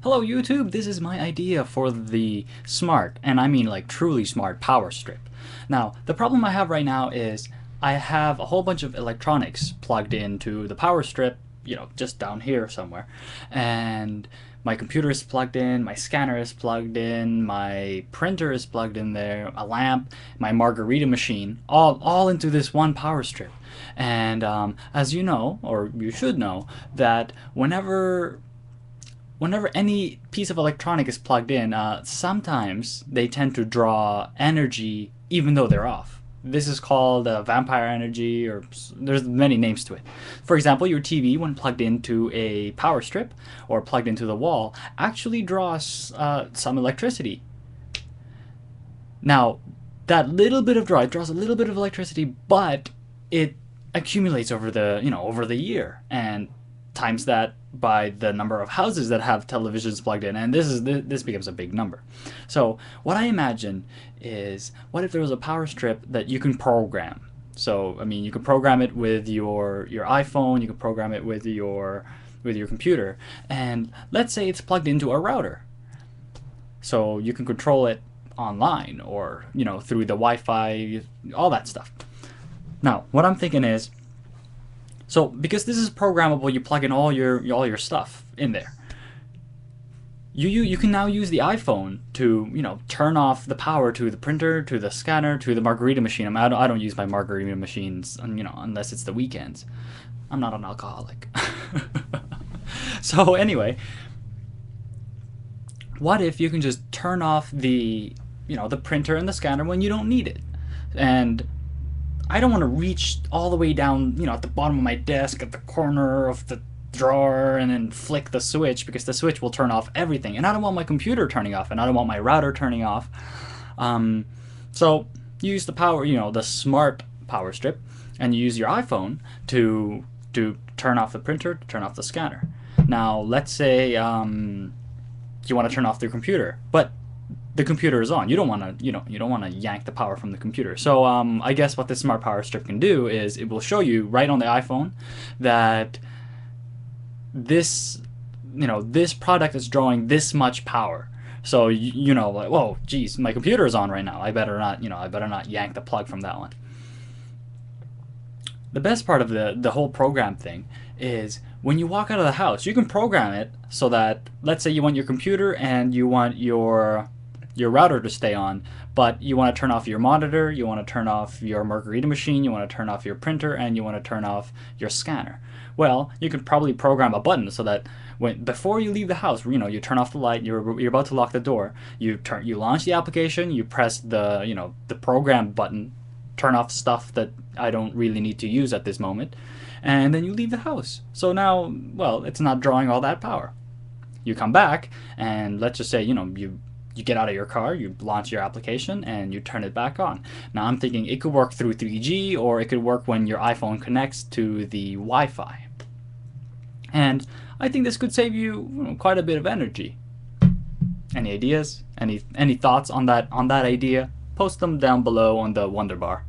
Hello YouTube, this is my idea for the smart, and I mean like truly smart power strip. Now, the problem I have right now is I have a whole bunch of electronics plugged into the power strip, just down here somewhere. And my computer is plugged in, my scanner is plugged in, my printer is plugged in there, a lamp, my margarita machine, all into this one power strip. And as you know, or you should know, that whenever any piece of electronic is plugged in, sometimes they tend to draw energy even though they're off. This is called vampire energy, or there's many names to it. For example, your TV, when plugged into a power strip or plugged into the wall, actually draws some electricity. Now, that little bit of draw, it draws a little bit of electricity, but it accumulates over the year, and times that by the number of houses that have televisions plugged in, and this becomes a big number. So what I imagine is, what if there was a power strip that you can program? So I mean, you can program it with your iPhone, you can program it with your computer, and let's say it's plugged into a router, so you can control it online, or through the Wi-Fi, all that stuff. Now, what I'm thinking is, so because this is programmable, you plug in all your stuff in there. You can now use the iPhone to turn off the power to the printer, to the scanner, to the margarita machine. I don't use my margarita machines unless it's the weekends. I'm not an alcoholic. So anyway, what if you can just turn off the printer and the scanner when you don't need it? And I don't want to reach all the way down, at the bottom of my desk, at the corner of the drawer, and then flick the switch, because the switch will turn off everything. And I don't want my computer turning off, and I don't want my router turning off. So you use the power, the smart power strip, and you use your iPhone to turn off the printer, to turn off the scanner. Now, let's say you want to turn off the computer, but the computer is on. You don't want to yank the power from the computer. So I guess what this smart power strip can do is it will show you right on the iPhone that this product is drawing this much power. So like, whoa, geez, my computer is on right now. I better not yank the plug from that one. The best part of the whole program thing is, when you walk out of the house, you can program it so that, let's say you want your computer and you want your router to stay on, but you want to turn off your monitor, you want to turn off your margarita machine, you want to turn off your printer, and you want to turn off your scanner. Well, you could probably program a button so that before you leave the house, you turn off the light, you're about to lock the door, you launch the application, you press the program button, turn off stuff that I don't really need to use at this moment, and then you leave the house. So now, well, it's not drawing all that power. You come back, and let's just say you get out of your car, you launch your application, and you turn it back on. Now I'm thinking it could work through 3G, or it could work when your iPhone connects to the Wi-Fi. And I think this could save you quite a bit of energy. Any ideas? Any thoughts on that idea? Post them down below on the Wonder Bar.